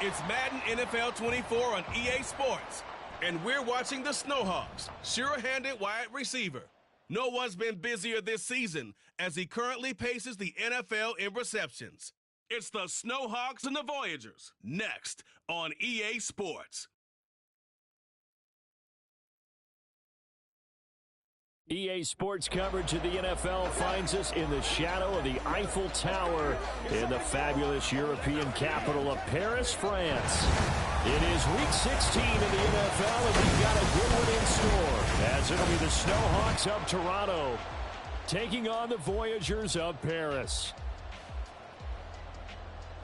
It's Madden NFL 24 on EA Sports. And we're watching the Snowhawks, sure-handed wide receiver. No one's been busier this season as he currently paces the NFL in receptions. It's the Snowhawks and the Voyagers, next on EA Sports. EA Sports coverage of the NFL finds us in the shadow of the Eiffel Tower in the fabulous European capital of Paris, France. It is Week 16 in the NFL, and we've got a good one in store, as it'll be the Snowhawks of Toronto taking on the Voyagers of Paris.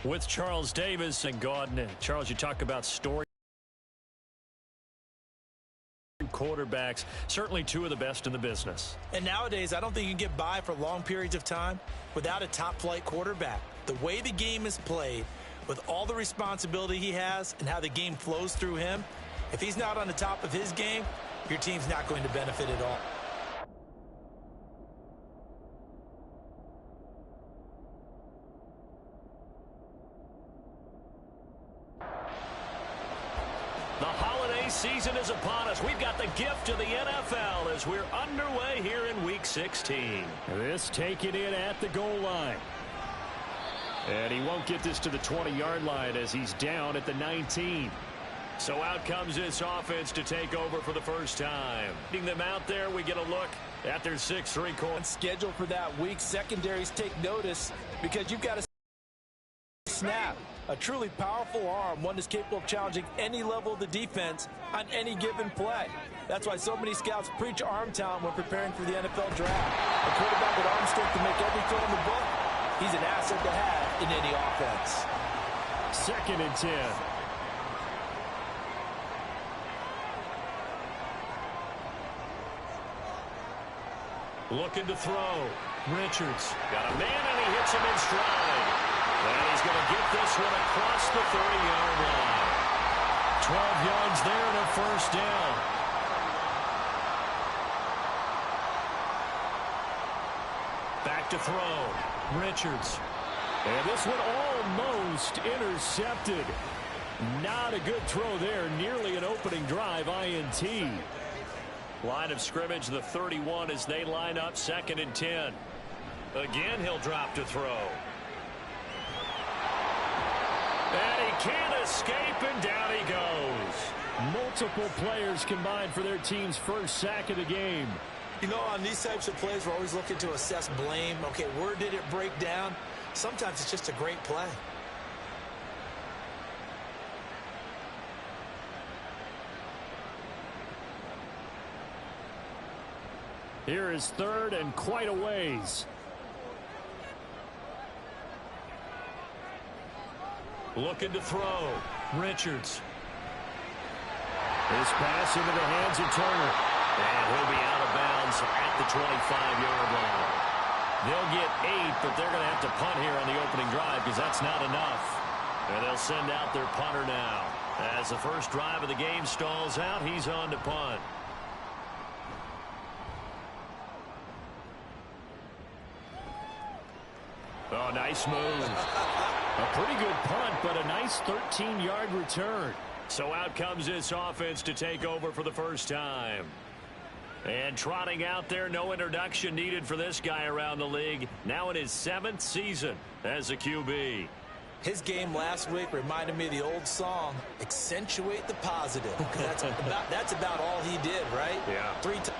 With Charles Davis and Gordon. Charles, you talk about story. Quarterbacks, certainly two of the best in the business. And nowadays, I don't think you can get by for long periods of time without a top-flight quarterback. The way the game is played, with all the responsibility he has and how the game flows through him, if he's not on the top of his game, your team's not going to benefit at all. The holiday season is upon us. We've got the gift of the NFL as we're underway here in Week 16. This taken in at the goal line. And he won't get this to the 20-yard line as he's down at the 19. So out comes this offense to take over for the first time. Getting them out there, we get a look at their 6-3 core. Schedule for that week. Secondaries take notice because you've got to snap. A truly powerful arm, one that's capable of challenging any level of the defense on any given play. That's why so many scouts preach arm talent when preparing for the NFL draft. A quarterback with arm strength to make every throw in the book, he's an asset to have in any offense. 2nd and 10. Looking to throw. Richards got a man, and he hits him in stride. And he's going to get this one across the 30-yard line. 12 yards there and a first down. Back to throw. Richards. And this one almost intercepted. Not a good throw there. Nearly an opening drive, INT. Line of scrimmage, the 31 as they line up, 2nd and 10. Again, he'll drop to throw. And he can't escape, and down he goes. Multiple players combined for their team's first sack of the game. You know, on these types of plays, we're always looking to assess blame. Okay, where did it break down? Sometimes it's just a great play. Here is 3rd and quite a ways. Looking to throw. Richards. This pass into the hands of Turner. And he'll be out of bounds at the 25-yard line. They'll get 8, but they're going to have to punt here on the opening drive because that's not enough. And they'll send out their punter now. As the first drive of the game stalls out, he's on to punt. Oh, nice move. A pretty good punt, but a nice 13-yard return. So out comes this offense to take over for the first time. And trotting out there, no introduction needed for this guy around the league. Now in his 7th season as a QB. His game last week reminded me of the old song, accentuate the positive. That's about all he did, right? Yeah. 3 times.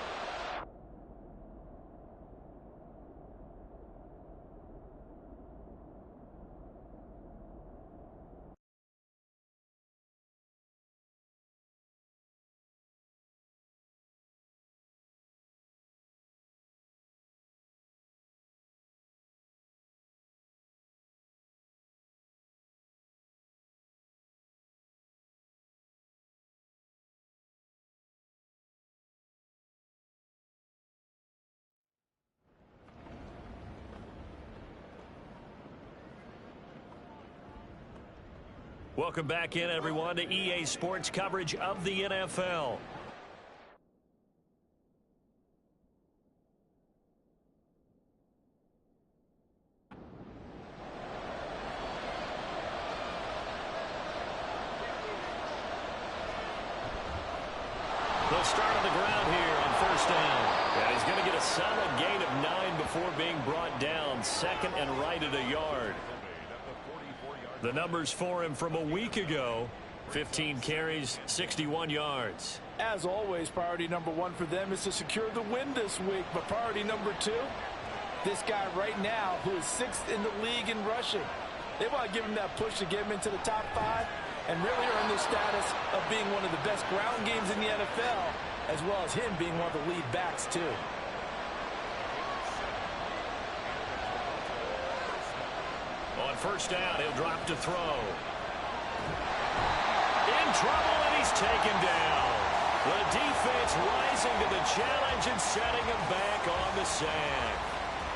Welcome back in, everyone, to EA Sports coverage of the NFL. They'll start on the ground here on first down. And he's going to get a solid gain of 9 before being brought down. Second and right at a yard. The numbers for him from a week ago: 15 carries, 61 yards. As always, priority number 1 for them is to secure the win this week. But priority number 2, this guy right now who is 6th in the league in rushing. They want to give him that push to get him into the top 5 and really earn the status of being one of the best ground games in the NFL, as well as him being one of the lead backs too. On first down, he'll drop to throw. In trouble, and he's taken down. The defense rising to the challenge and setting him back on the sack.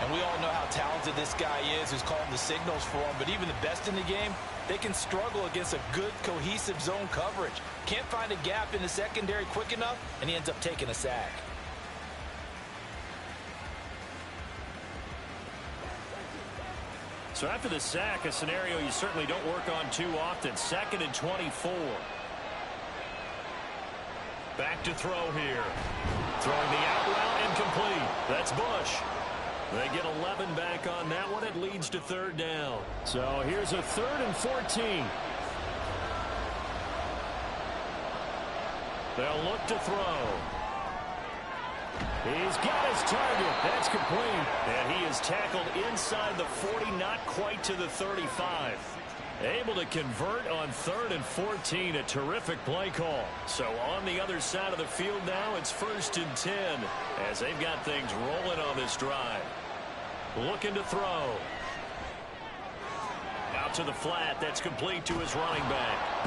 And we all know how talented this guy is, who's calling the signals for him. But even the best in the game, they can struggle against a good, cohesive zone coverage. Can't find a gap in the secondary quick enough, and he ends up taking a sack. So after the sack, a scenario you certainly don't work on too often. 2nd and 24. Back to throw here. Throwing the out route incomplete. That's Bush. They get 11 back on that one. It leads to 3rd down. So here's a 3rd and 14. They'll look to throw. He's got his target. That's complete. And he is tackled inside the 40, not quite to the 35. Able to convert on 3rd and 14. A terrific play call. So on the other side of the field now, it's 1st and 10 as they've got things rolling on this drive. Looking to throw. Out to the flat. That's complete to his running back.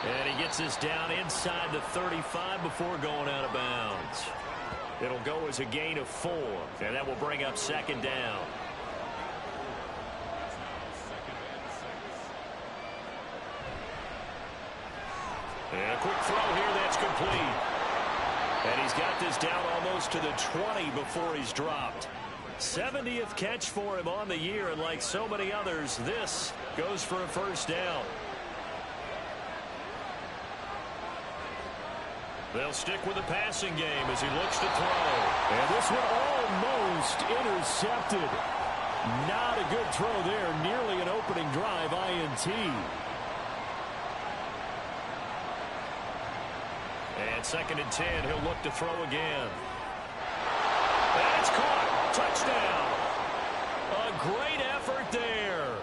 And he gets this down inside the 35 before going out of bounds. It'll go as a gain of 4, and that will bring up 2nd down. And a quick throw here, that's complete. And he's got this down almost to the 20 before he's dropped. 70th catch for him on the year, and like so many others, this goes for a 1st down. They'll stick with the passing game as he looks to throw. And this one almost intercepted. Not a good throw there. Nearly an opening drive INT. And 2nd and 10, he'll look to throw again. That's caught. Touchdown. A great effort there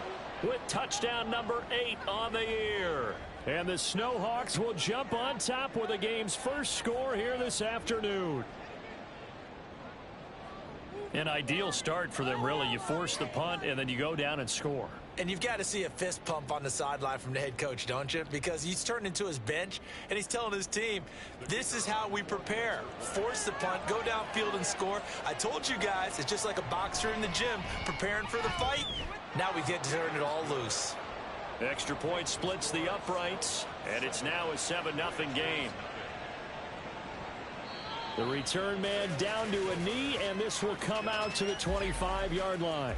with touchdown number 8 on the year. And the Snowhawks will jump on top with the game's first score here this afternoon. An ideal start for them, really. You force the punt, and then you go down and score. And you've got to see a fist pump on the sideline from the head coach, don't you? Because he's turned into his bench, and he's telling his team, this is how we prepare. Force the punt, go downfield and score. I told you guys, it's just like a boxer in the gym preparing for the fight. Now we get to turn it all loose. Extra point splits the uprights, and it's now a 7-0 game. The return man down to a knee, and this will come out to the 25-yard line.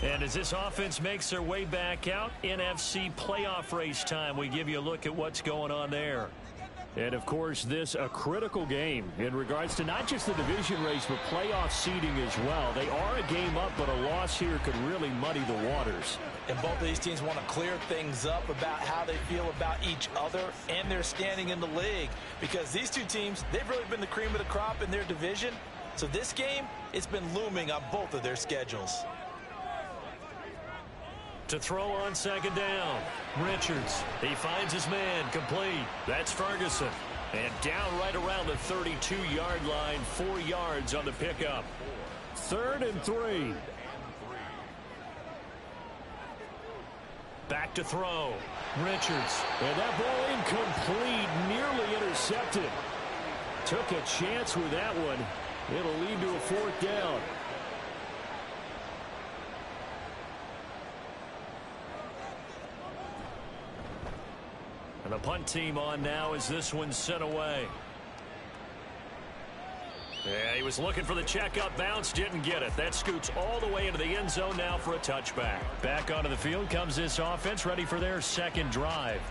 And as this offense makes their way back out, NFC playoff race time, we give you a look at what's going on there. And, of course, this a critical game in regards to not just the division race, but playoff seeding as well. They are a game up, but a loss here could really muddy the waters. And both of these teams want to clear things up about how they feel about each other and their standing in the league. Because these two teams, they've really been the cream of the crop in their division. So this game, it's been looming on both of their schedules. To throw on 2nd down, Richards. He finds his man, complete. That's Ferguson. And down right around the 32-yard line, 4 yards on the pickup. 3rd and 3. Back to throw, Richards. And that ball incomplete, nearly intercepted. Took a chance with that one. It'll lead to a 4th down. And the punt team on now as this one's sent away. Yeah, he was looking for the checkup bounce, didn't get it. That scoots all the way into the end zone now for a touchback. Back onto the field comes this offense, ready for their second drive.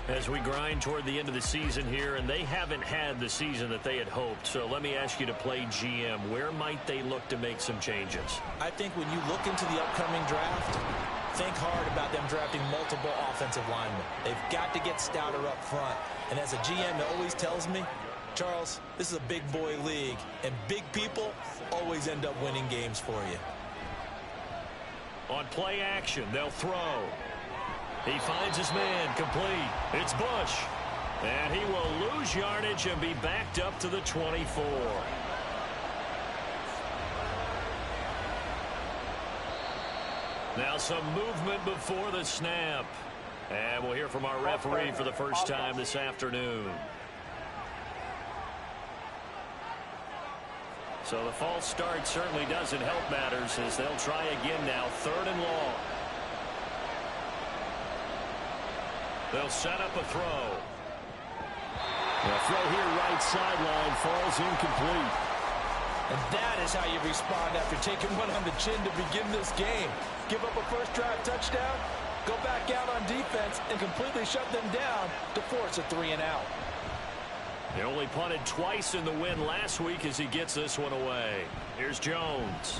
As we grind toward the end of the season here, and they haven't had the season that they had hoped. So let me ask you to play GM. Where might they look to make some changes? I think when you look into the upcoming draft, think hard about them drafting multiple offensive linemen. They've got to get stouter up front. And as a GM, it always tells me, Charles, this is a big boy league, and big people always end up winning games for you. On play action, they'll throw. He finds his man, complete. It's Bush. And he will lose yardage and be backed up to the 24. Now some movement before the snap. And we'll hear from our referee for the first time this afternoon. So the false start certainly doesn't help matters as they'll try again now, 3rd and long. They'll set up a throw. The throw here right sideline falls incomplete. And that is how you respond after taking one on the chin to begin this game. Give up a first drive touchdown, go back out on defense, and completely shut them down to force a 3-and-out. They only punted twice in the win last week as he gets this one away. Here's Jones.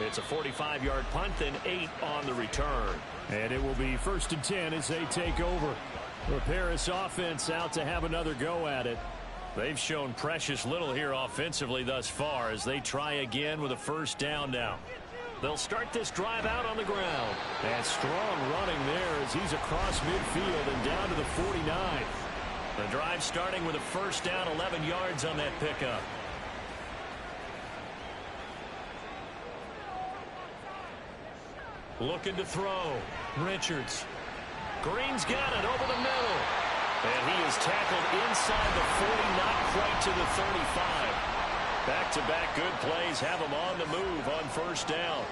It's a 45-yard punt and 8 on the return. And it will be 1st and 10 as they take over. The Paris offense out to have another go at it. They've shown precious little here offensively thus far as they try again with a first down now. They'll start this drive out on the ground. And strong running there as he's across midfield and down to the 49. The drive starting with a first down, 11 yards on that pickup. Looking to throw. Richards. Green's got it over the middle. And he is tackled inside the 40, not quite to the 35. Back-to-back good plays have him on the move on first down.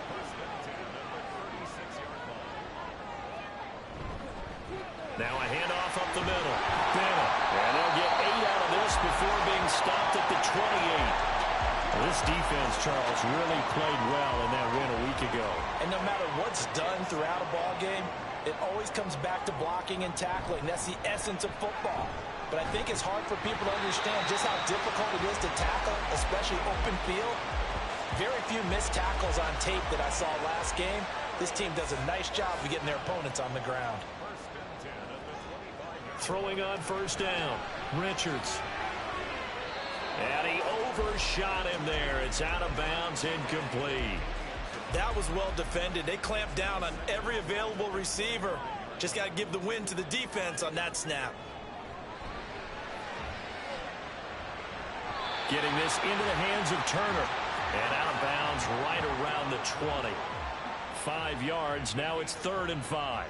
Now a handoff up the middle. Bennett. And they'll get 8 out of this before being stopped at the 28. This defense, Charles, really played well in that win a week ago. And no matter what's done throughout a ball game, it always comes back to blocking and tackling. That's the essence of football. But I think it's hard for people to understand just how difficult it is to tackle, especially open field. Very few missed tackles on tape that I saw last game. This team does a nice job of getting their opponents on the ground. Throwing on first down. Richards. And he overshot him there. It's out of bounds, incomplete. That was well defended. They clamped down on every available receiver. Just got to give the win to the defense on that snap. Getting this into the hands of Turner. And out of bounds right around the 20. 5 yards. Now it's 3rd and 5.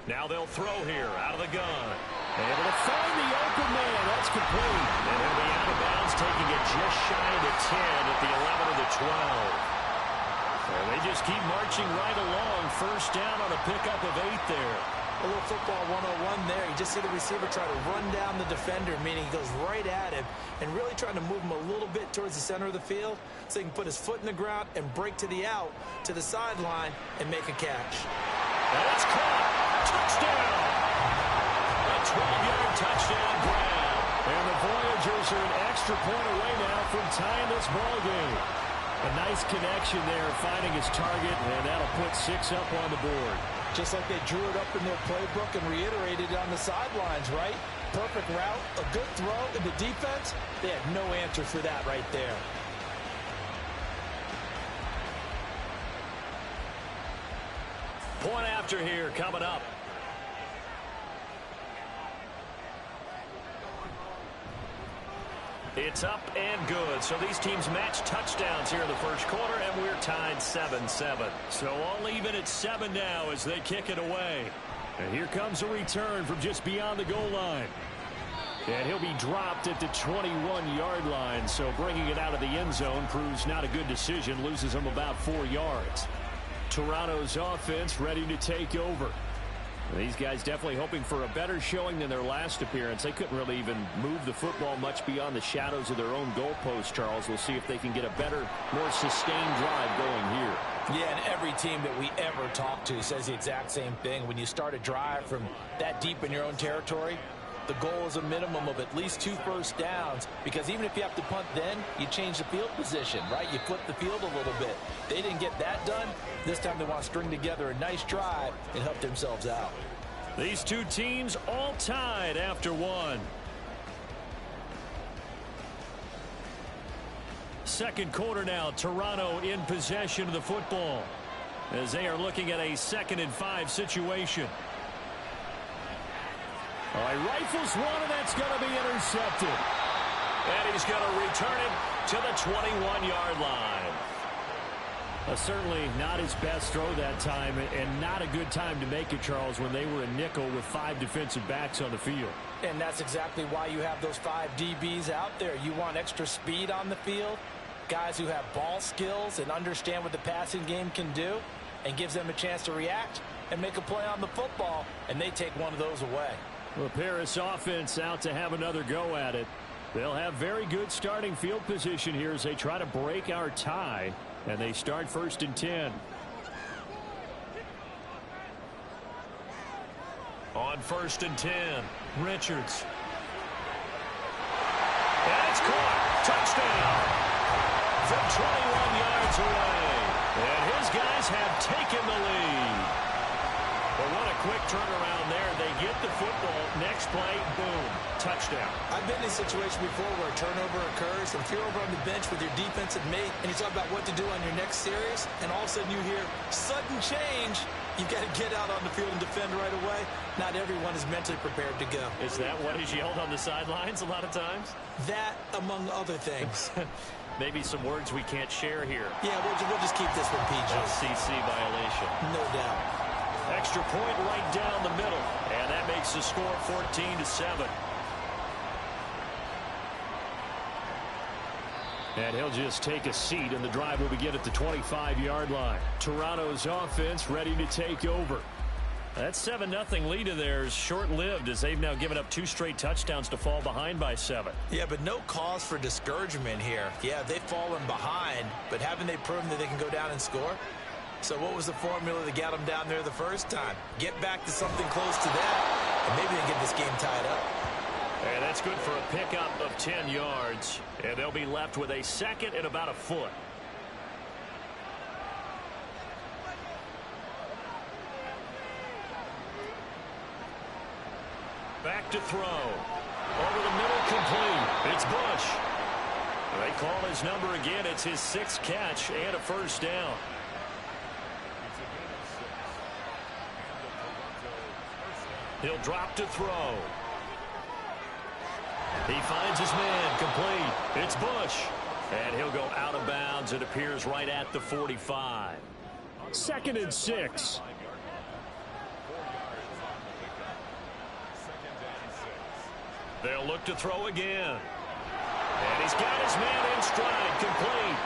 Now they'll throw here out of the gun. Able to find the open man. That's complete. And he'll be out of bounds, taking it just shy of the 10 at the 11 of the 12. And they just keep marching right along. First down on a pickup of 8 there. A little football 101 there. You just see the receiver try to run down the defender, meaning he goes right at him and really trying to move him a little bit towards the center of the field so he can put his foot in the ground and break to the out, to the sideline, and make a catch. And it's caught. Touchdown. A 12-yard touchdown grab. And the Voyagers are an extra point away now from tying this ball game. A nice connection there, finding his target, and that'll put 6 up on the board. Just like they drew it up in their playbook and reiterated it on the sidelines, right? Perfect route, a good throw, and the defense, they had no answer for that right there. Point after here coming up. It's up and good. So these teams match touchdowns here in the first quarter, and we're tied 7-7. So all even at 7 now as they kick it away. And here comes a return from just beyond the goal line. And he'll be dropped at the 21-yard line. So bringing it out of the end zone proves not a good decision. Loses him about 4 yards. Toronto's offense ready to take over. These guys definitely hoping for a better showing than their last appearance. They couldn't really even move the football much beyond the shadows of their own goalpost, Charles. We'll see if they can get a better, more sustained drive going here. Yeah, and every team that we ever talk to says the exact same thing. When you start a drive from that deep in your own territory, the goal is a minimum of at least 2 first downs, because even if you have to punt then, you change the field position, right? You flip the field a little bit. They didn't get that done. This time they want to string together a nice drive and help themselves out. These two teams all tied after one. Second quarter now, Toronto in possession of the football as they are looking at a 2nd and 5 situation. All right, rifles one, and that's going to be intercepted. And he's going to return it to the 21-yard line. Certainly not his best throw that time, and not a good time to make it, Charles, when they were a nickel with 5 defensive backs on the field. And that's exactly why you have those 5 DBs out there. You want extra speed on the field, guys who have ball skills and understand what the passing game can do, and gives them a chance to react and make a play on the football, and they take one of those away. The Paris offense out to have another go at it. They'll have very good starting field position here as they try to break our tie, and they start 1st and 10. On 1st and 10, Richards. and it's caught. Touchdown from 21 yards away. And his guys have taken the lead. But what a quick turnaround there. They get the football. Next play, boom, touchdown. I've been in a situation before where a turnover occurs, and if you're over on the bench with your defensive mate and you talk about what to do on your next series, and all of a sudden you hear sudden change, you've got to get out on the field and defend right away. Not everyone is mentally prepared to go. Is that what is yelled on the sidelines a lot of times? That, among other things. Maybe some words we can't share here. Yeah, we'll just keep this one PG. FCC violation. No doubt. Extra point right down the middle. And that makes the score 14-7. And he'll just take a seat, and the drive will begin at the 25-yard line. Toronto's offense ready to take over. That 7-0 lead of theirs short-lived as they've now given up 2 straight touchdowns to fall behind by 7. Yeah, but no cause for discouragement here. Yeah, they've fallen behind, but haven't they proven that they can go down and score? So what was the formula that got them down there the first time? Get back to something close to that, and maybe they can get this game tied up. And that's good for a pickup of 10 yards. And they'll be left with a 2nd and about a foot. Back to throw. Over the middle, complete. It's Bush. They call his number again. It's his 6th catch and a first down. He'll drop to throw. He finds his man, complete. It's Bush. And he'll go out of bounds. It appears right at the 45. 2nd and 6. They'll look to throw again. And he's got his man in stride, complete.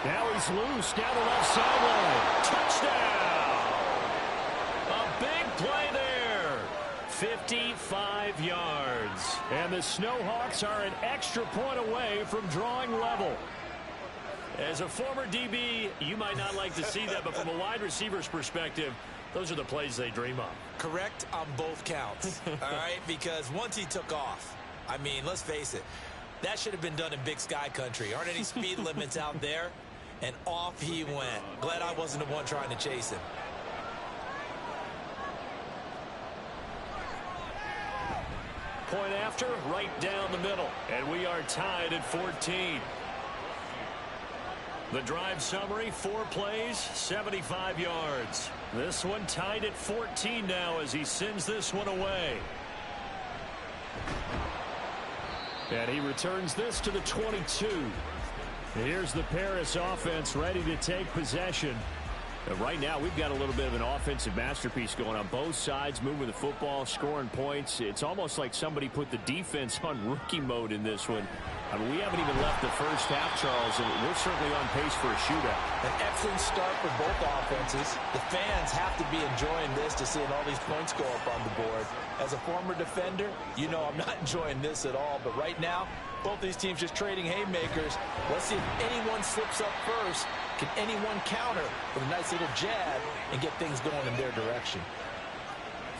Now he's loose down the left sideline. Touchdown! A big play there. 55 yards. And the Snowhawks are an extra point away from drawing level. As a former DB, you might not like to see that, but from a wide receiver's perspective, those are the plays they dream of. Correct on both counts, all right? Because once he took off, I mean, let's face it, that should have been done in Big Sky country. Aren't any speed limits out there? And off he went. Glad I wasn't the one trying to chase him. Point after, right down the middle. And we are tied at 14. The drive summary, 4 plays, 75 yards. This one tied at 14 now as he sends this one away. And he returns this to the 22. Here's the Paris offense ready to take possession. And right now, we've got a little bit of an offensive masterpiece going on both sides, moving the football, scoring points. It's almost like somebody put the defense on rookie mode in this one. I mean, we haven't even left the first half, Charles, and we're certainly on pace for a shootout. An excellent start for both offenses. The fans have to be enjoying this to seeing all these points go up on the board. As a former defender, you know I'm not enjoying this at all. But right now, both these teams just trading haymakers. Let's see if anyone slips up first. Can anyone counter with a nice little jab and get things going in their direction?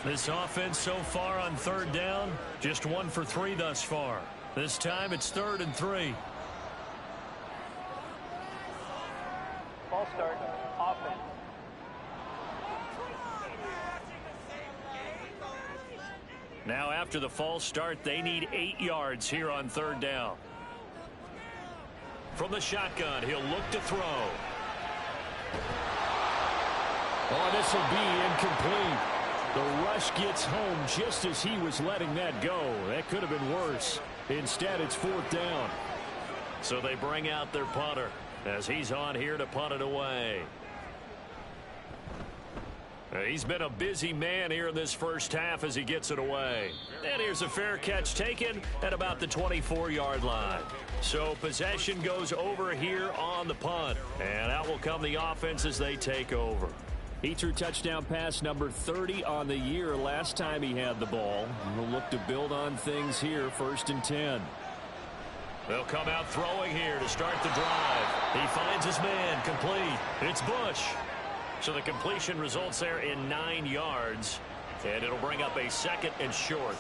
This offense so far on third down, just 1 for 3 thus far. This time it's 3rd and 3. Ball start, offense. Now after the false start, they need 8 yards here on third down. From the shotgun, he'll look to throw. Oh, this will be incomplete. The rush gets home just as he was letting that go. That could have been worse. Instead, it's 4th down. So they bring out their punter as he's on here to punt it away. He's been a busy man here in this first half as he gets it away. And here's a fair catch taken at about the 24-yard line. So possession goes over here on the punt. And out will come the offense as they take over. He threw touchdown pass number 30 on the year last time he had the ball. We'll look to build on things here, 1st and 10. They'll come out throwing here to start the drive. He finds his man, complete. It's Bush. So the completion results there in 9 yards. And it'll bring up a 2nd and short.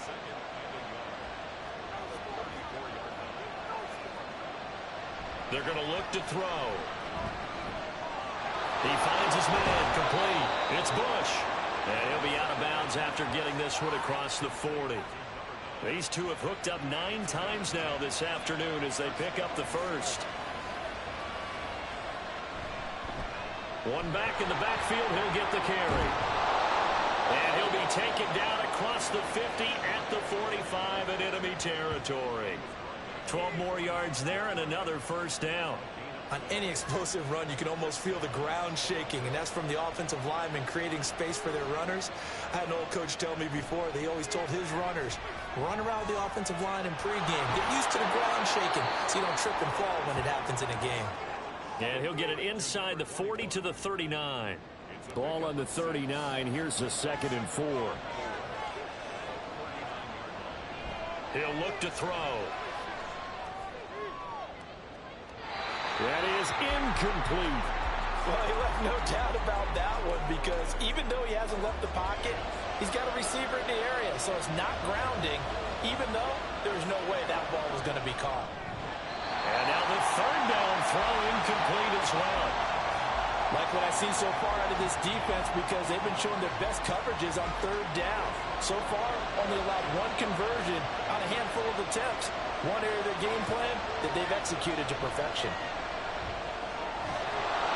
They're going to look to throw. He finds his man, complete. It's Bush. And he'll be out of bounds after getting this one across the 40. These two have hooked up 9 times now this afternoon as they pick up the first. One back in the backfield, he'll get the carry. And he'll be taken down across the 50 at the 45 in enemy territory. 12 more yards there and another 1st down. On any explosive run, you can almost feel the ground shaking, and that's from the offensive linemen creating space for their runners. I had an old coach tell me before, they always told his runners, run around the offensive line in pregame. Get used to the ground shaking so you don't trip and fall when it happens in a game. And he'll get it inside the 40 to the 39. Ball on the 39. Here's the 2nd and 4. He'll look to throw. That is incomplete. Well, he left no doubt about that one because even though he hasn't left the pocket, he's got a receiver in the area, so it's not grounding, even though there's no way that ball was going to be caught. And now the 3rd down throw incomplete as well. Like what I've seen so far out of this defense because they've been showing their best coverages on 3rd down. So far, only allowed 1 conversion on a handful of attempts. One area of their game plan that they've executed to perfection.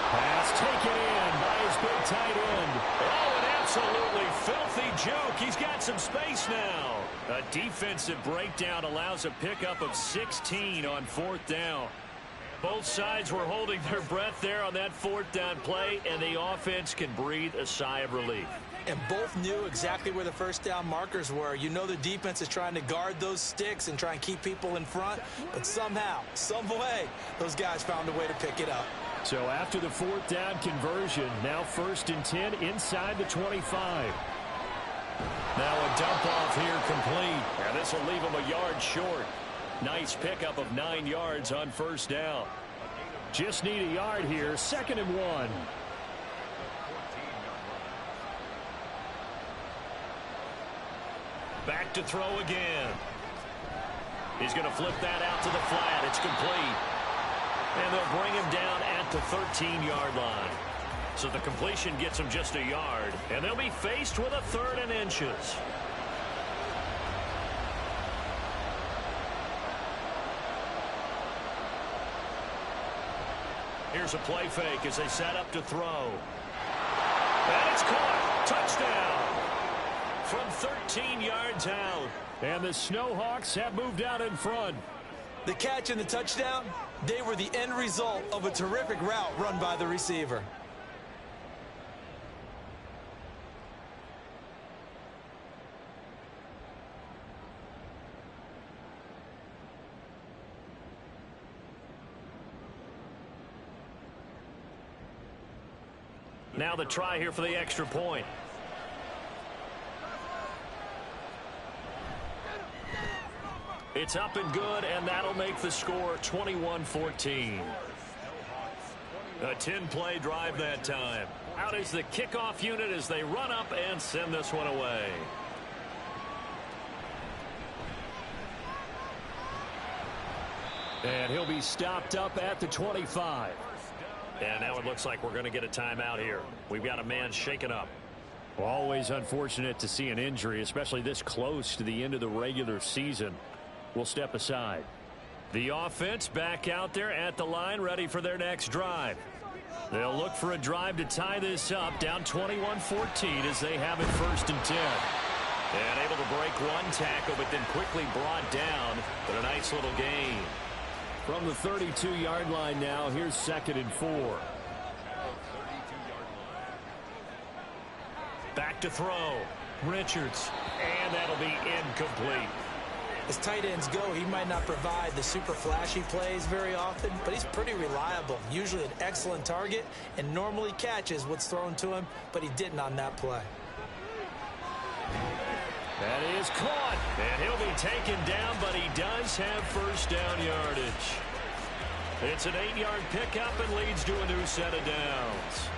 Pass taken in by his big tight end. Oh, an absolutely filthy juke. He's got some space now. A defensive breakdown allows a pickup of 16 on 4th down. Both sides were holding their breath there on that 4th down play, and the offense can breathe a sigh of relief. And both knew exactly where the 1st down markers were. You know the defense is trying to guard those sticks and try and keep people in front, but somehow, some way, those guys found a way to pick it up. So after the 4th down conversion, now 1st and 10 inside the 25. Now a dump off here complete. And this will leave him a yard short. Nice pickup of 9 yards on 1st down. Just need a yard here. 2nd and 1. Back to throw again. He's going to flip that out to the flat. It's complete. And they'll bring him down at the 13-yard line. So the completion gets him just a yard. And they'll be faced with a 3rd and inches. Here's a play fake as they set up to throw. And it's caught. Touchdown. From 13 yards out. And the Snowhawks have moved out in front. The catch and the touchdown, they were the end result of a terrific route run by the receiver. Now the try here for the extra point. It's up and good, and that'll make the score 21-14. A 10-play drive that time. Out is the kickoff unit as they run up and send this one away. And he'll be stopped up at the 25. And now it looks like we're going to get a timeout here. We've got a man shaken up. Always unfortunate to see an injury, especially this close to the end of the regular season. We'll step aside. The offense back out there at the line, ready for their next drive. They'll look for a drive to tie this up, down 21-14 as they have it 1st and 10. And able to break one tackle, but then quickly brought down. But a nice little gain. From the 32-yard line now, here's 2nd and 4. Back to throw. Richards. And that'll be incomplete. As tight ends go, he might not provide the super flashy plays very often, but he's pretty reliable. Usually an excellent target and normally catches what's thrown to him, but he didn't on that play. That is caught, and he'll be taken down, but he does have 1st down yardage. It's an 8-yard pickup and leads to a new set of downs.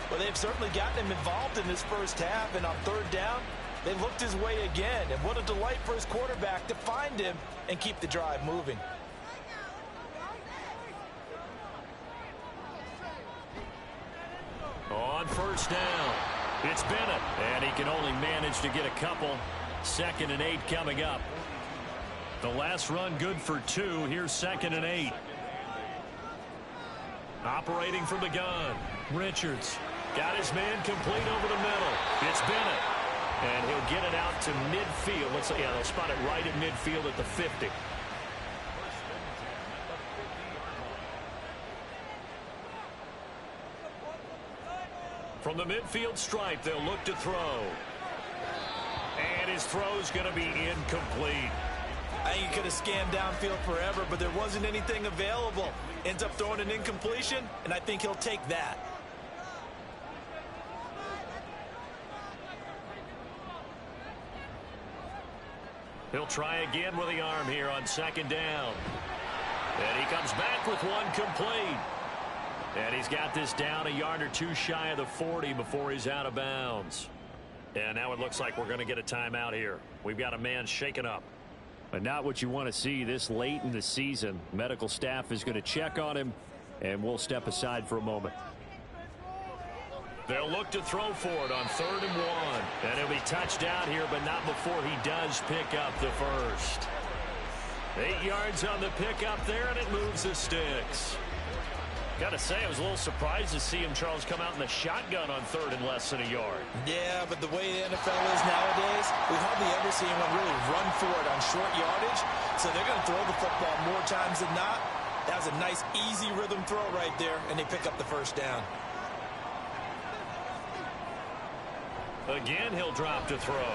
Well, they've certainly gotten him involved in this first half, and on 3rd down, they looked his way again, and what a delight for his quarterback to find him and keep the drive moving. On 1st down, it's Bennett, and he can only manage to get a couple. 2nd and 8 coming up. The last run good for 2. Here's 2nd and 8. Operating from the gun. Richards got his man complete over the middle. It's Bennett. And he'll get it out to midfield. They'll spot it right at midfield at the 50. From the midfield stripe, they'll look to throw. And his throw's going to be incomplete. I think he could have scanned downfield forever, but there wasn't anything available. Ends up throwing an incompletion, and I think he'll take that. He'll try again with the arm here on 2nd down. And he comes back with one complete. And he's got this down a yard or two shy of the 40 before he's out of bounds. And now it looks like we're going to get a timeout here. We've got a man shaken up. But not what you want to see this late in the season. Medical staff is going to check on him, and we'll step aside for a moment. They'll look to throw for it on 3rd and 1. And he'll be touched out here, but not before he does pick up the first. 8 yards on the pickup there, and it moves the sticks. Got to say, I was a little surprised to see him, Charles, come out in the shotgun on 3rd and less than a yard. Yeah, but the way the NFL is nowadays, we hardly ever see anyone really run for it on short yardage. So they're going to throw the football more times than not. That was a nice, easy rhythm throw right there, and they pick up the 1st down. Again, he'll drop to throw.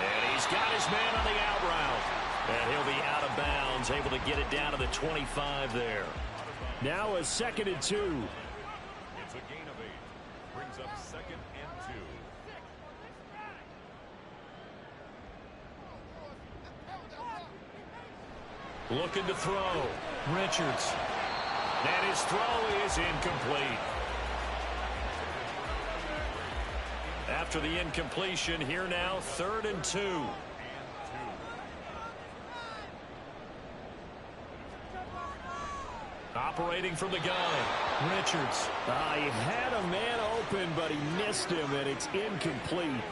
And he's got his man on the out route. And he'll be out of bounds, able to get it down to the 25 there. Now a 2nd and 2. It's a gain of 8. Brings up 2nd and 2. Looking to throw. Richards. And his throw is incomplete. After the incompletion, here now, 3rd and 2. Operating from the gun. Richards. He had a man open, but he missed him, and it's incomplete.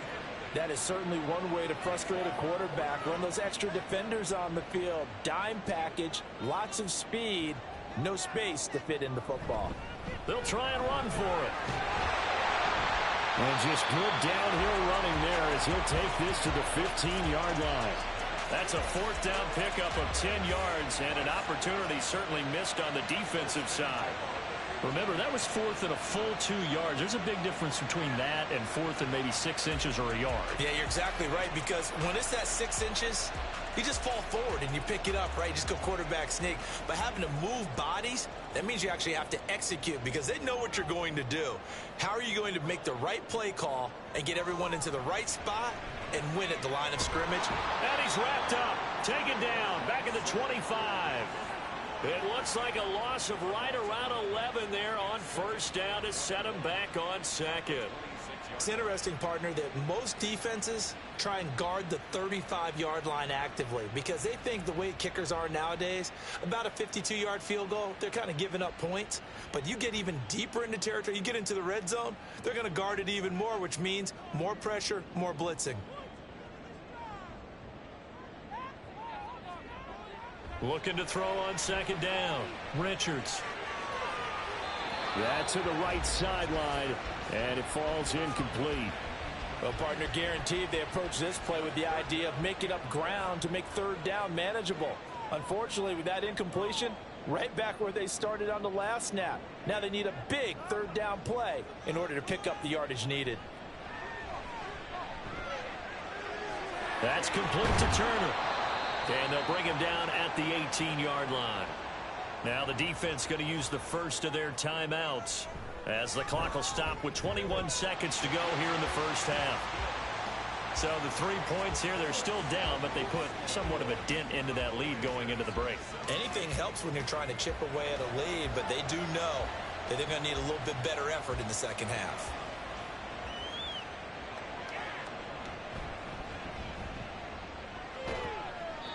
That is certainly one way to frustrate a quarterback. Run those extra defenders on the field. Dime package, lots of speed, no space to fit in the football. They'll try and run for it. And just good downhill running there as he'll take this to the 15-yard line. That's a 4th down pickup of 10 yards, and an opportunity certainly missed on the defensive side. Remember, that was 4th and a full 2 yards. There's a big difference between that and 4th and maybe 6 inches or a yard. Yeah, you're exactly right, because when it's that 6 inches, You just fall forward and you pick it up, right? You just go quarterback sneak. But having to move bodies, that means you actually have to execute because they know what you're going to do. How are you going to make the right play call and get everyone into the right spot and win at the line of scrimmage? And he's wrapped up, taken down, back at the 25. It looks like a loss of right around 11 there on first down to set him back on second. It's interesting, partner, that most defenses try and guard the 35-yard line actively because they think the way kickers are nowadays, about a 52-yard field goal, they're kind of giving up points. But you get even deeper into territory, you get into the red zone, they're going to guard it even more, which means more pressure, more blitzing. Looking to throw on second down. Richards. That's to the right sideline, and it falls incomplete. Well, partner, guaranteed they approach this play with the idea of making up ground to make third down manageable. Unfortunately, with that incompletion, right back where they started on the last snap. Now they need a big third down play in order to pick up the yardage needed. That's complete to Turner. And they'll bring him down at the 18-yard line. Now the defense going to use the first of their timeouts as the clock will stop with 21 seconds to go here in the first half. So the 3 points here, they're still down, but they put somewhat of a dent into that lead going into the break. Anything helps when you're trying to chip away at a lead, but they do know that they're going to need a little bit better effort in the second half.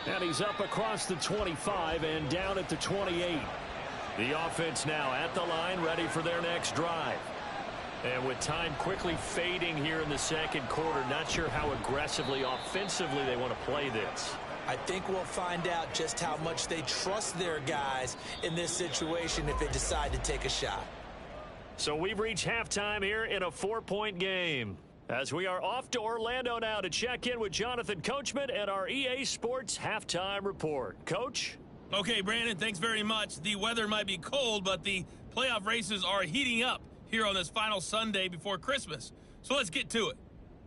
And he's up across the 25 and down at the 28. The offense now at the line, ready for their next drive. And with time quickly fading here in the second quarter, not sure how aggressively, offensively they want to play this. I think we'll find out just how much they trust their guys in this situation if they decide to take a shot. So we've reached halftime here in a 4-point game. As we are off to Orlando now to check in with Jonathan Coachman and our EA Sports Halftime Report. Coach? Okay, Brandon, thanks very much. The weather might be cold, but the playoff races are heating up here on this final Sunday before Christmas. So let's get to it.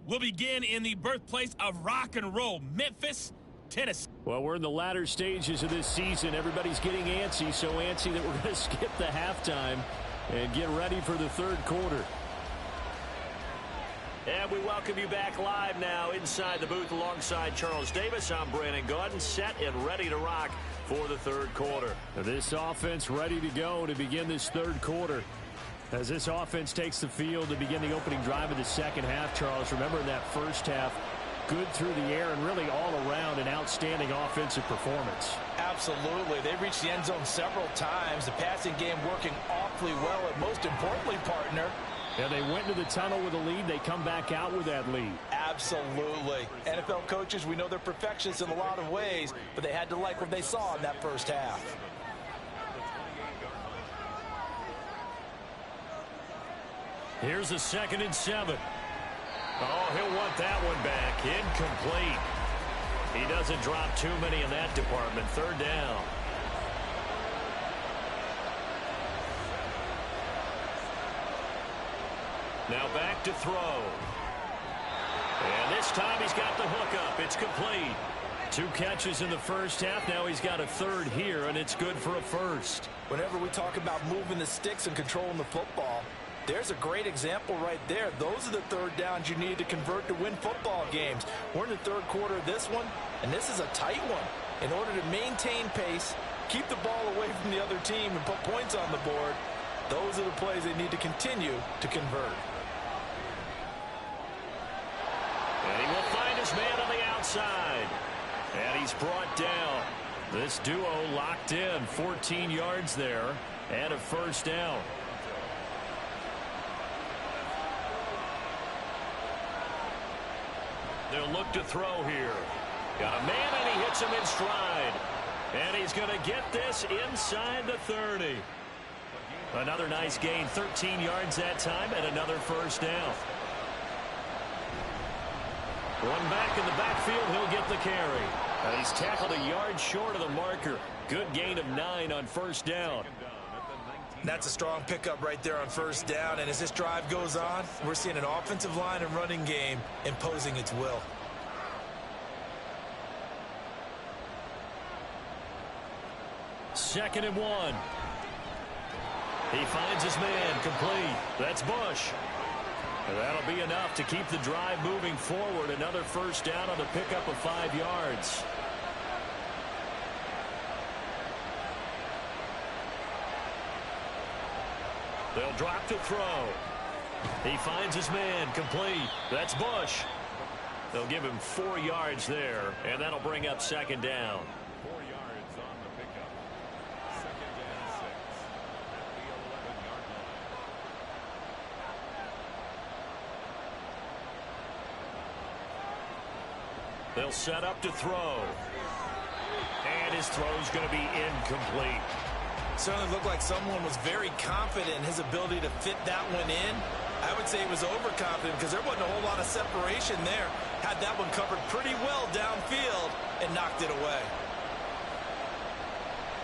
We'll begin in the birthplace of rock and roll, Memphis, Tennessee. Well, we're in the latter stages of this season. Everybody's getting antsy, so antsy that we're going to skip the halftime and get ready for the third quarter. And we welcome you back live now inside the booth alongside Charles Davis. I'm Brandon Gaudin, set and ready to rock for the third quarter. This offense ready to go to begin this third quarter. As this offense takes the field to begin the opening drive of the second half, Charles, remember in that first half, good through the air and really all around an outstanding offensive performance. Absolutely. They reached the end zone several times. The passing game working awfully well, and most importantly, partner, yeah, they went into the tunnel with a lead. They come back out with that lead. Absolutely. NFL coaches, we know they're perfectionists in a lot of ways, but they had to like what they saw in that first half. Here's a 2nd and 7. Oh, he'll want that one back. Incomplete. He doesn't drop too many in that department. Third down. Now back to throw. And this time he's got the hook up. It's complete. 2 catches in the first half. Now he's got a third here, and it's good for a first. Whenever we talk about moving the sticks and controlling the football, there's a great example right there. Those are the third downs you need to convert to win football games. We're in the third quarter of this one, and this is a tight one. In order to maintain pace, keep the ball away from the other team, and put points on the board, those are the plays they need to continue to convert. And he will find his man on the outside. And he's brought down. This duo locked in. 14 yards there and a first down. They'll look to throw here. Got a man, and he hits him in stride. And he's going to get this inside the 30. Another nice gain. 13 yards that time and another first down. One back in the backfield, he'll get the carry. He's tackled a yard short of the marker. Good gain of 9 on first down. That's a strong pickup right there on first down, and as this drive goes on, we're seeing an offensive line and running game imposing its will. 2nd and 1. He finds his man complete. That's Bush. And that'll be enough to keep the drive moving forward. Another first down on the pickup of 5 yards. They'll drop to throw. He finds his man complete. That's Bush. They'll give him 4 yards there, and that'll bring up 2nd down. 4 yards on the pickup. 2nd and 6 at the 11-yard line. They'll set up to throw. And his throw's going to be incomplete. Certainly looked like someone was very confident in his ability to fit that one in. I would say he was overconfident because there wasn't a whole lot of separation there. Had that one covered pretty well downfield and knocked it away.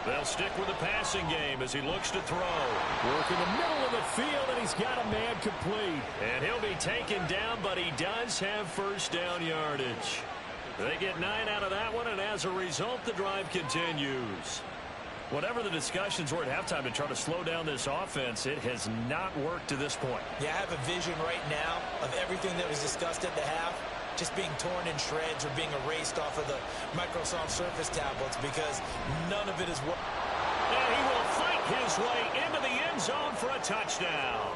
They'll stick with the passing game as he looks to throw. Work in the middle of the field, and he's got a man complete. And he'll be taken down, but he does have first down yardage. They get 9 out of that one, and as a result, the drive continues. Whatever the discussions were at halftime to try to slow down this offense, it has not worked to this point. Yeah, I have a vision right now of everything that was discussed at the half just being torn in shreds or being erased off of the Microsoft Surface tablets because none of it is working. And he will fight his way into the end zone for a touchdown.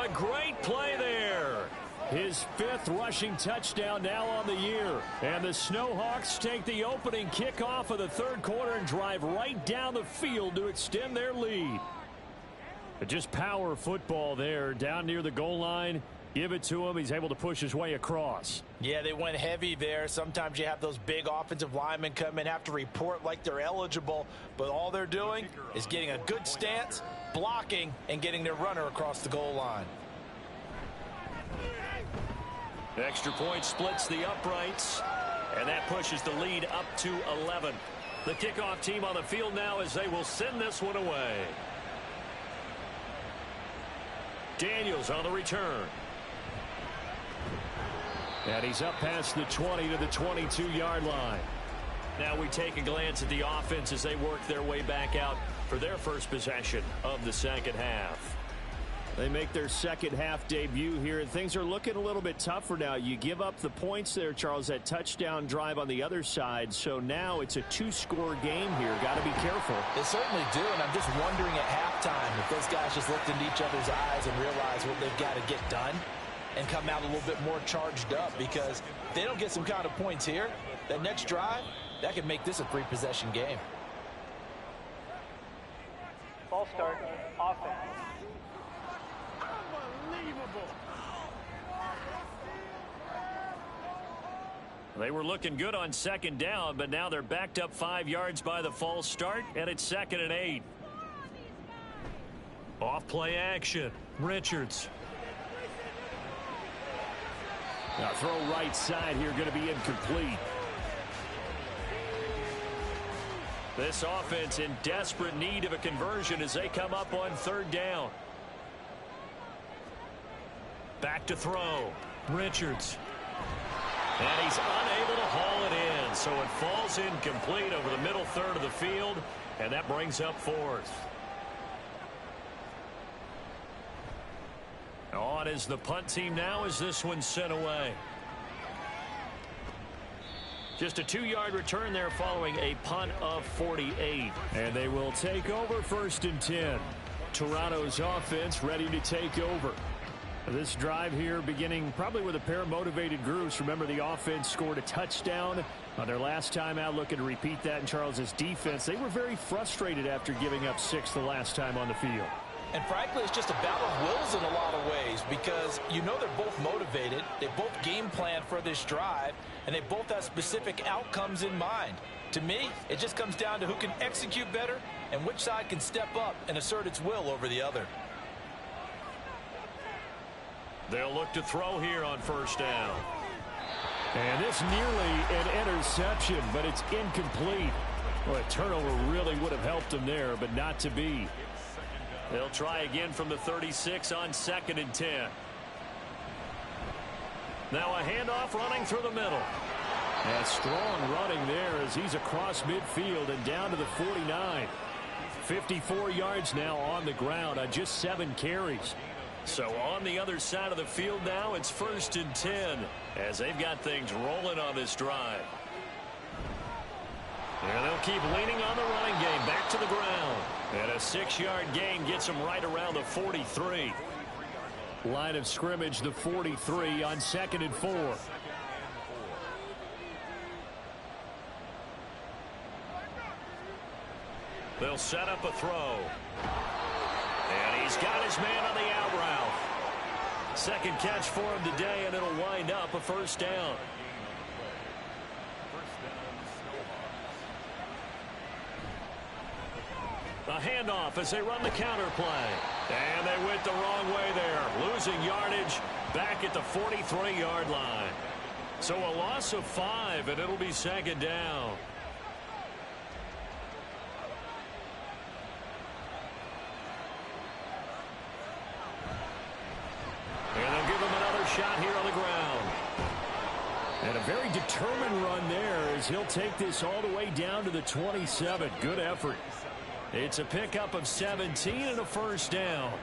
A great play there. His 5th rushing touchdown now on the year. And the Snowhawks take the opening kickoff of the 3rd quarter and drive right down the field to extend their lead. But just power football there down near the goal line. Give it to him. He's able to push his way across. Yeah, they went heavy there. Sometimes you have those big offensive linemen come in, have to report like they're eligible. But all they're doing is getting a good stance, blocking, and getting their runner across the goal line. Extra point splits the uprights, and that pushes the lead up to 11. The kickoff team on the field now as they will send this one away. Daniels on the return. And he's up past the 20 to the 22-yard line. Now we take a glance at the offense as they work their way back out for their first possession of the 2nd half. They make their 2nd half debut here, and things are looking a little bit tougher now. You give up the points there, Charles, that touchdown drive on the other side. So now it's a 2-score game here. Got to be careful. They certainly do, and I'm just wondering at halftime if those guys just looked into each other's eyes and realized what they've got to get done and come out a little bit more charged up, because if they don't get some kind of points here, that next drive, that could make this a 3-possession game. Ball start, offense. They were looking good on 2nd down, but now they're backed up 5 yards by the false start, and it's 2nd and 8. Off play action. Richards. Now throw right side here, going to be incomplete. This offense in desperate need of a conversion as they come up on 3rd down. Back to throw. Richards. And he's unable to haul it in, so it falls incomplete over the middle 3rd of the field, and that brings up 4th. On is the punt team now as this one's sent away. Just a 2-yard return there following a punt of 48. And they will take over 1st and 10. Toronto's offense ready to take over. This drive here beginning probably with a pair of motivated groups. Remember, the offense scored a touchdown on their last time out. Looking to repeat that in Charles's defense. They were very frustrated after giving up 6 the last time on the field. And frankly, it's just a battle of wills in a lot of ways, because you know they're both motivated. They both game plan for this drive, and they both have specific outcomes in mind. To me, it just comes down to who can execute better and which side can step up and assert its will over the other. They'll look to throw here on 1st down. And this nearly an interception, but it's incomplete. Well, a turnover really would have helped them there, but not to be. They'll try again from the 36 on 2nd and 10. Now a handoff running through the middle. And strong running there as he's across midfield and down to the 49. 54 yards now on the ground on just 7 carries. So on the other side of the field now, it's 1st and 10 as they've got things rolling on this drive. And they'll keep leaning on the running game back to the ground. And a 6-yard gain gets them right around the 43. Line of scrimmage, the 43 on 2nd and 4. They'll set up a throw. And he's got his man on the out route. Second catch for him today, and it'll wind up a 1st down. A handoff as they run the counter play. And they went the wrong way there. Losing yardage back at the 43-yard line. So a loss of 5, and it'll be 2nd down. And they'll give him another shot here on the ground. And a very determined run there as he'll take this all the way down to the 27. Good effort. It's a pickup of 17 and a 1st down.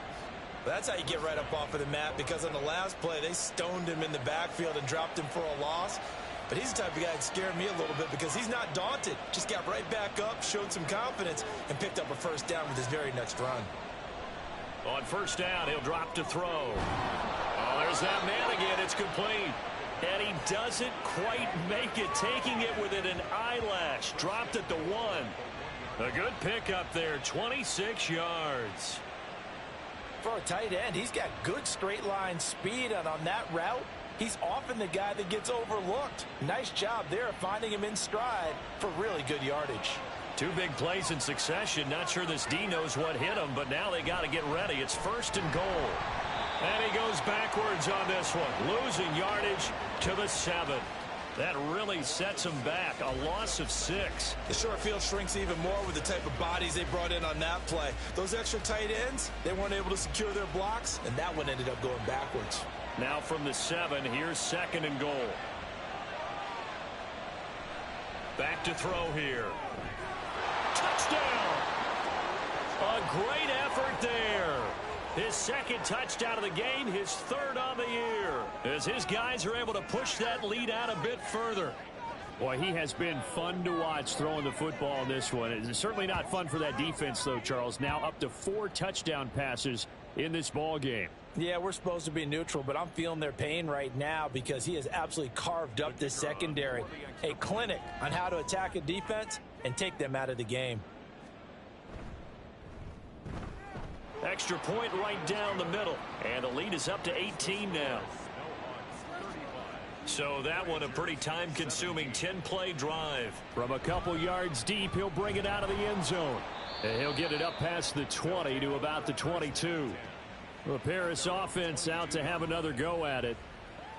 That's how you get right up off of the mat, because on the last play, they stoned him in the backfield and dropped him for a loss. But he's the type of guy that scared me a little bit because he's not daunted. Just got right back up, showed some confidence, and picked up a 1st down with his very next run. On 1st down, he'll drop to throw. Oh, there's that man again. It's complete. And he doesn't quite make it, taking it within an eyelash. Dropped at the 1. A good pickup there, 26 yards. For a tight end, he's got good straight line speed, and on that route, he's often the guy that gets overlooked. Nice job there of finding him in stride for really good yardage. 2 big plays in succession. Not sure this D knows what hit him, but now they got to get ready. It's 1st and goal. And he goes backwards on this one, losing yardage to the 7. That really sets him back. A loss of 6. The short field shrinks even more with the type of bodies they brought in on that play. Those extra tight ends, they weren't able to secure their blocks, and that one ended up going backwards. Now from the 7, here's 2nd and goal. Back to throw here. Touchdown! A great effort there. His 2nd touchdown of the game, his 3rd on the year, as his guys are able to push that lead out a bit further. Boy, he has been fun to watch throwing the football in this one. It's certainly not fun for that defense, though, Charles. Now up to 4 touchdown passes in this ball game. Yeah, we're supposed to be neutral, but I'm feeling their pain right now because he has absolutely carved up this secondary. A clinic on how to attack a defense and take them out of the game. Extra point right down the middle. And the lead is up to 18 now. So that one a pretty time-consuming 10-play drive. From a couple yards deep, he'll bring it out of the end zone. And he'll get it up past the 20 to about the 22. The Paris offense out to have another go at it.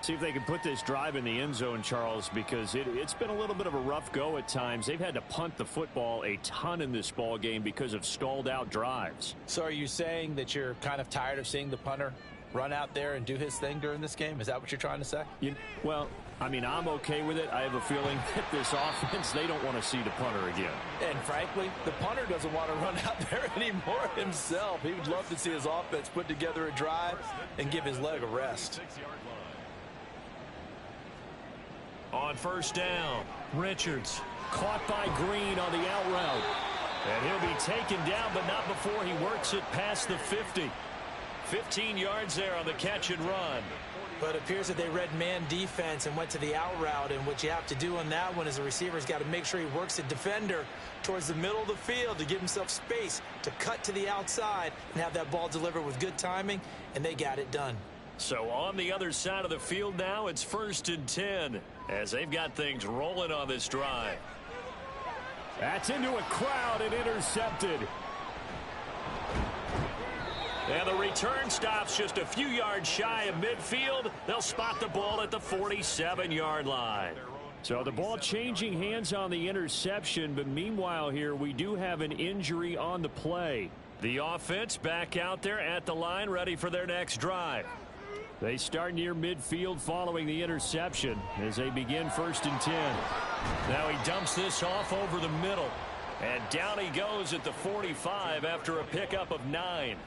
See if they can put this drive in the end zone, Charles, because it's been a little bit of a rough go at times. They've had to punt the football a ton in this ball game because of stalled out drives. So are you saying that you're kind of tired of seeing the punter run out there and do his thing during this game? Is that what you're trying to say? Well, I mean, I'm okay with it. I have a feeling that this offense, they don't want to see the punter again. And frankly, the punter doesn't want to run out there anymore himself. He would love to see his offense put together a drive and give his leg a rest. On 1st down, Richards Caught by Green on the out route. And he'll be taken down, but not before he works it past the 50. 15 yards there on the catch and run. But it appears that they read man defense and went to the out route, and what you have to do on that one is the receiver's got to make sure he works the defender towards the middle of the field to give himself space to cut to the outside and have that ball delivered with good timing, and they got it done. So on the other side of the field now, it's 1st and 10 as they've got things rolling on this drive. That's into a crowd and intercepted. And the return stops just a few yards shy of midfield. They'll spot the ball at the 47-yard line. So the ball changing hands on the interception, but meanwhile here we do have an injury on the play. The offense back out there at the line ready for their next drive. They start near midfield following the interception as they begin 1st and 10. Now he dumps this off over the middle. And down he goes at the 45 after a pickup of 9. A gain of 9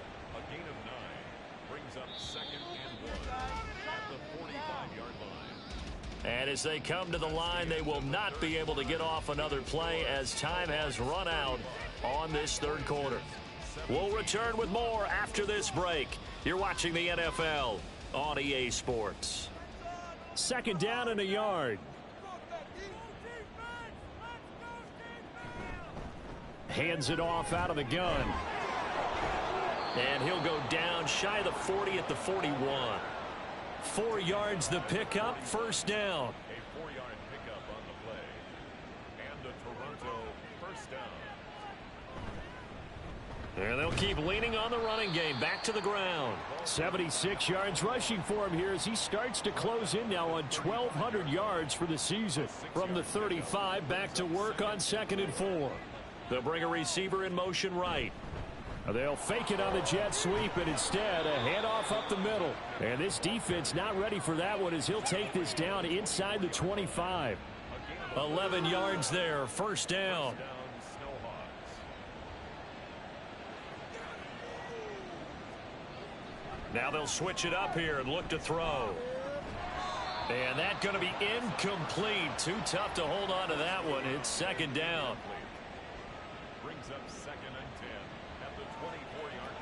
brings up 2nd and 1 at the 45-yard line. And as they come to the line, they will not be able to get off another play as time has run out on this 3rd quarter. We'll return with more after this break. You're watching the NFL on EA Sports. 2nd down and a yard. Hands it off out of the gun. And he'll go down shy of the 40 at the 41. 4 yards the pickup, 1st down. A 4-yard pickup on the play. And a Toronto 1st down. And they'll keep leaning on the running game. Back to the ground. 76 yards rushing for him here as he starts to close in now on 1,200 yards for the season. From the 35 back to work on 2nd and 4. They'll bring a receiver in motion right. They'll fake it on the jet sweep, and instead a handoff up the middle. And this defense not ready for that one as he'll take this down inside the 25. 11 yards there, 1st down. Now they'll switch it up here and look to throw. And that's going to be incomplete. Too tough to hold on to that one. It's 2nd down. Brings up 2nd and 10 at the 24-yard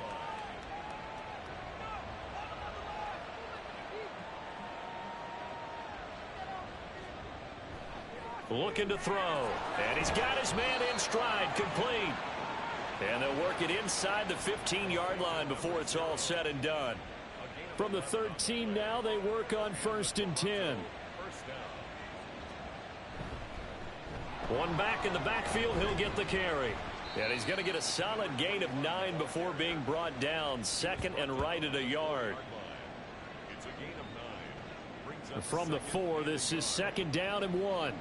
line. Looking to throw. And he's got his man in stride, complete. And they'll work it inside the 15-yard line before it's all said and done. From the 13 now, they work on 1st and 10. One back in the backfield, he'll get the carry. And he's going to get a solid gain of 9 before being brought down. 2nd and right at a yard. It's a gain of 9. Brings up From the 4, this is 2nd down and 1.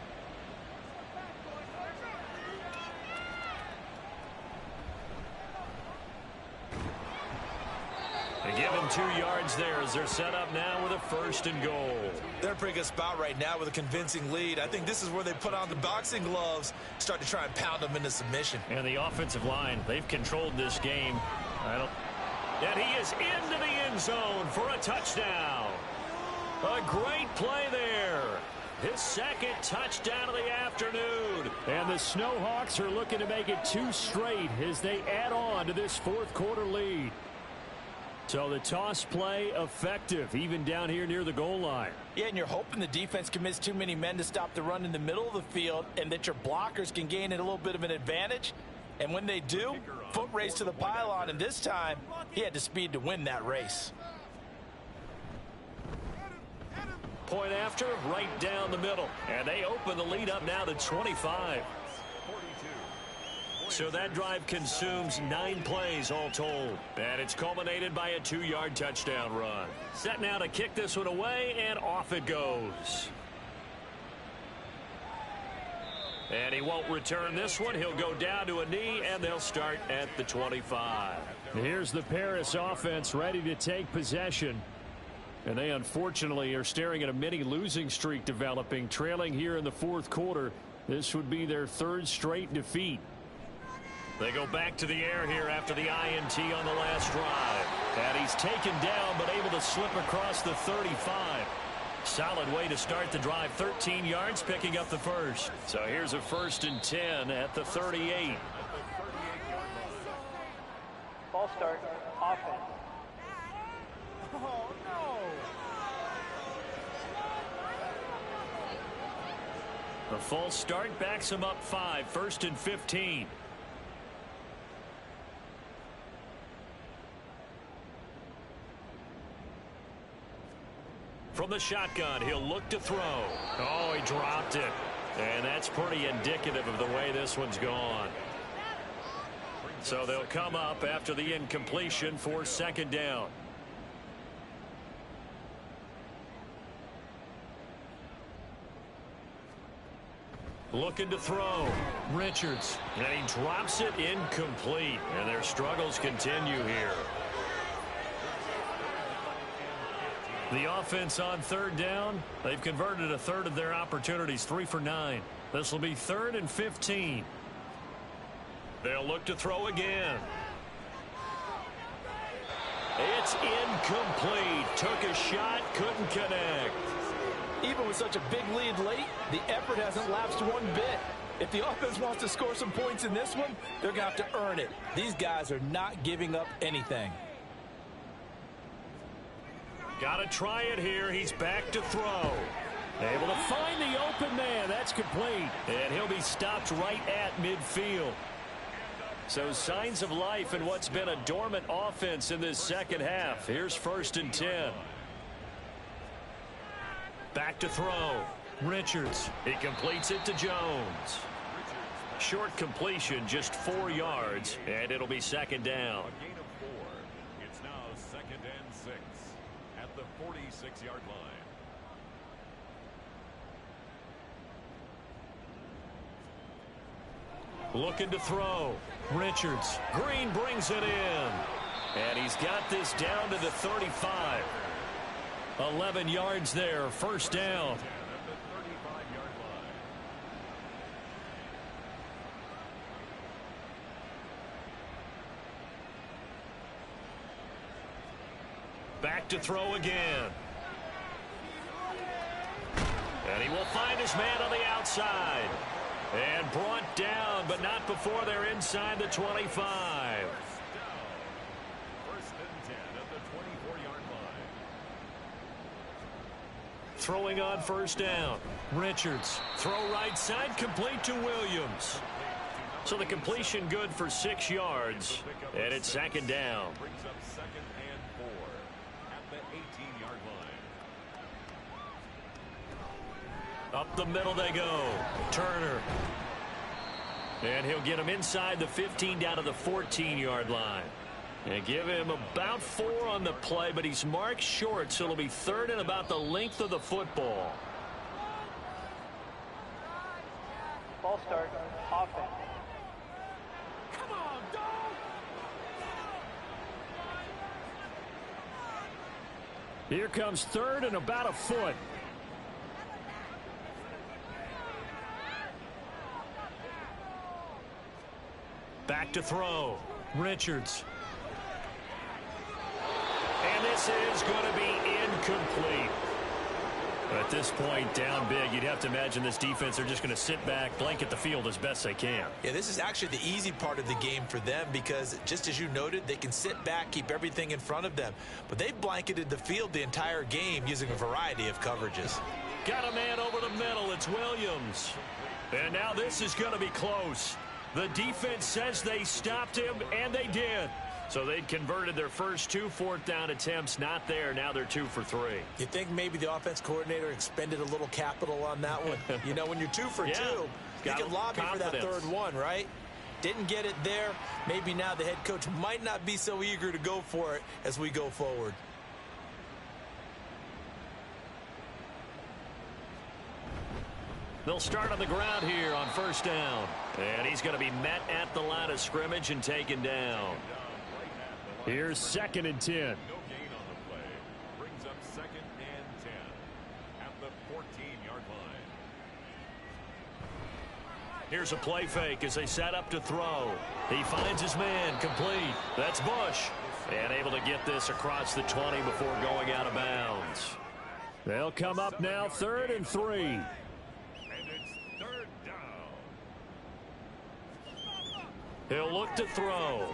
They give him 2 yards there as they're set up now with a 1st and goal. They're in a pretty good spot right now with a convincing lead. I think this is where they put on the boxing gloves, start to try and pound them into submission. And the offensive line, they've controlled this game. And he is into the end zone for a touchdown. A great play there. His 2nd touchdown of the afternoon. And the Snowhawks are looking to make it 2 straight as they add on to this 4th quarter lead. So the toss play effective, even down here near the goal line. Yeah, and you're hoping the defense commits too many men to stop the run in the middle of the field and that your blockers can gain a little bit of an advantage. And when they do, foot race to the pylon, and this time he had the speed to win that race. Point after, right down the middle. And they open the lead up now to 25. So that drive consumes 9 plays all told. And it's culminated by a 2-yard touchdown run. Set now to kick this one away, and off it goes. And he won't return this one. He'll go down to a knee, and they'll start at the 25. Here's the Paris offense ready to take possession. And they unfortunately are staring at a mini losing streak developing, trailing here in the 4th quarter. This would be their 3rd straight defeat. They go back to the air here after the INT on the last drive. And he's taken down but able to slip across the 35. Solid way to start the drive. 13 yards, picking up the 1st. So here's a 1st and 10 at the 38. Ball start, offense. Oh, no. The false start backs him up 5. 1st and 15. From the shotgun, he'll look to throw. Oh, he dropped it. And that's pretty indicative of the way this one's gone. So they'll come up after the incompletion for 2nd down. Looking to throw. Richards. And he drops it incomplete. And their struggles continue here. The offense on third down, they've converted a third of their opportunities, 3 for 9. This will be 3rd and 15. They'll look to throw again. It's incomplete. Took a shot, couldn't connect. Even with such a big lead late, the effort hasn't lapsed one bit. If the offense wants to score some points in this one, they're going to have to earn it. These guys are not giving up anything. Got to try it here. He's back to throw. Able to find the open man. That's complete. And he'll be stopped right at midfield. So signs of life in what's been a dormant offense in this second half. Here's 1st and 10. Back to throw. Richards. He completes it to Jones. Short completion, just 4 yards, and it'll be 2nd down. A gain of 4. It's now 2nd and 6 at the 46-yard line. Looking to throw. Richards. Green brings it in. And he's got this down to the 35. 11 yards there, 1st down. At the 35-yard line. Back to throw again. And he will find his man on the outside. And brought down, but not before they're inside the 25. 1st and 10 at the 24-yard line. Throwing on 1st down. Richards. Throw right side, complete to Williams. So the completion good for 6 yards. And it's 2nd down. Brings up 2nd and 4 at the 18-yard line. Up the middle they go. Turner. And he'll get him inside the 15 down to the 14-yard line. And give him about 4 on the play, but he's marked short, so it'll be 3rd and about the length of the football. Ball start, offense. Come on, dog! Here comes 3rd and about a foot. Back to throw. Richards. And this is going to be incomplete. At this point, down big, you'd have to imagine this defense are just going to sit back, blanket the field as best they can. Yeah, this is actually the easy part of the game for them because, just as you noted, they can sit back, keep everything in front of them. But they've blanketed the field the entire game using a variety of coverages. Got a man over the middle. It's Williams. And now this is going to be close. The defense says they stopped him, and they did. So they'd converted their first 2 4th down attempts. Not there. Now they're 2 for 3. You think maybe the offense coordinator expended a little capital on that one? You know, when you're 2 for 2, you can lobby for that 3rd one, right? Didn't get it there. Maybe now the head coach might not be so eager to go for it as we go forward. They'll start on the ground here on 1st down. And he's going to be met at the line of scrimmage and taken down. Here's 2nd and 10. No gain on the play. Brings up 2nd and 10 at the 14-yard line. Here's a play fake as they set up to throw. He finds his man, complete. That's Bush. And able to get this across the 20 before going out of bounds. They'll come up now 3rd and 3. And it's 3rd down. He'll look to throw.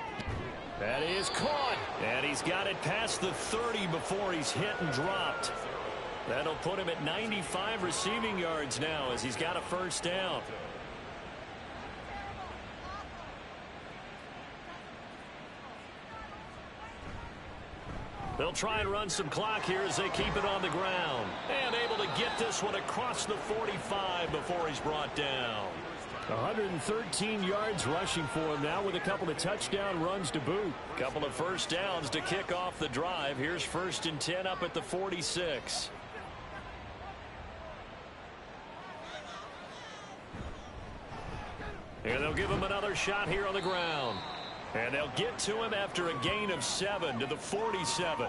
That is caught. And he's got it past the 30 before he's hit and dropped. That'll put him at 95 receiving yards now as he's got a 1st down. They'll try and run some clock here as they keep it on the ground. And able to get this one across the 45 before he's brought down. 113 yards rushing for him now with a couple of touchdown runs to boot. Couple of 1st downs to kick off the drive. Here's 1st and 10 up at the 46. And they'll give him another shot here on the ground. And they'll get to him after a gain of 7 to the 47.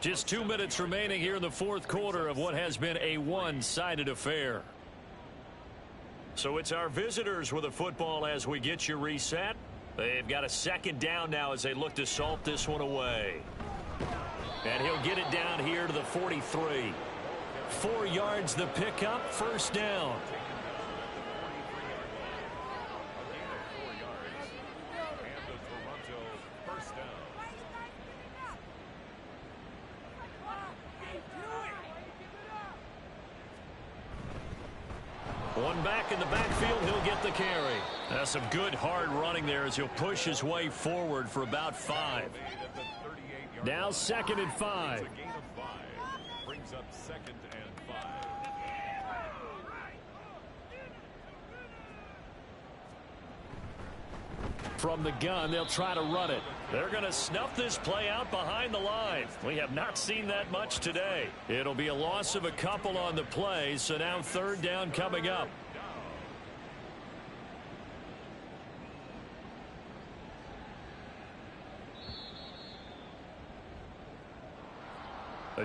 Just 2 minutes remaining here in the fourth quarter of what has been a one-sided affair. So it's our visitors with a football as we get you reset. They've got a second down now as they look to salt this one away. And he'll get it down here to the 43. 4 yards the pickup, first down. One back in the backfield, he'll get the carry. That's some good hard running there as he'll push his way forward for about 5. Now 2nd and 5. Brings up 2nd and 5. From the gun, they'll try to run it. They're going to snuff this play out behind the line. We have not seen that much today. It'll be a loss of a couple on the play, so now 3rd down coming up.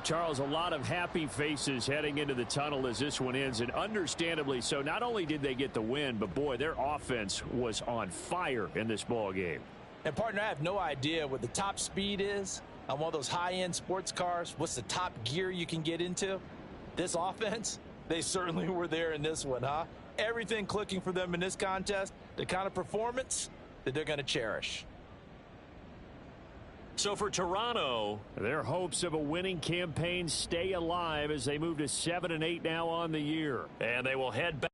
Charles, a lot of happy faces heading into the tunnel as this one ends, and understandably so. Not only did they get the win, but boy, their offense was on fire in this ball game. And partner, I have no idea what the top speed is on one of those high-end sports cars. What's the top gear you can get into? This offense, they certainly were there in this one, huh? Everything clicking for them in this contest, the kind of performance that they're going to cherish. So for Toronto, their hopes of a winning campaign stay alive as they move to 7-8 now on the year. And they will head back.